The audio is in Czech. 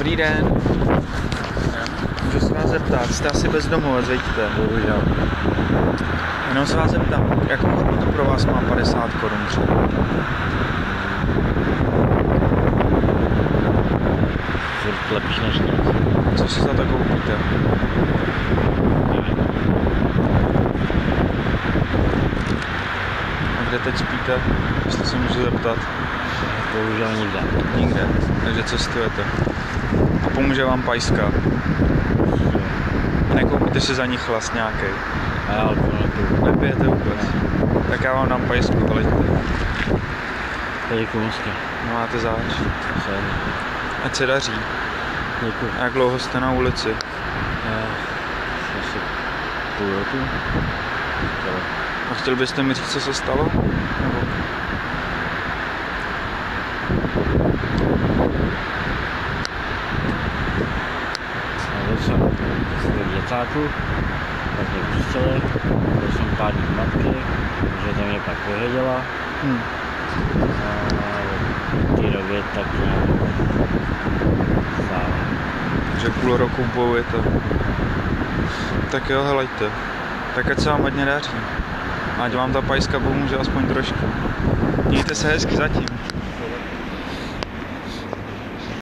Dobrý den. Můžu se vás zeptat, jste asi bezdomovec, veďte? Bohužel. Jenom se vás zeptám, jakou hodnotu pro vás má 50 korun třeba? Furt lepší než nic. Co si za to koupíte? A kde teď spíte, jestli se můžu zeptat? Bohužel nikde. Nikde, takže cestujete. A pomůže vám pajska? Nekoupíte si za ní chlast nějaký? A já alkohol nepiju. Nepijete vůbec? Tak já vám dám pajsku, hleďte. Děkuji moc. Máte záč. Sorry. Ať se daří. Děkuji. A jak dlouho jste na ulici? Asi půl roku. A chtěl byste mi říct, co se stalo? Nebo... Byl jsem v děcáku, pak mě pustili, byl jsem pár dní matky, že to mě pak vyhodila. A v té době tak nějak stále. Takže půl roku bojujete. Tak jo, helejte. Tak ať se vám hodně daří. Ať vám ta pajska pomůže aspoň trošku. Mějte se hezky zatím.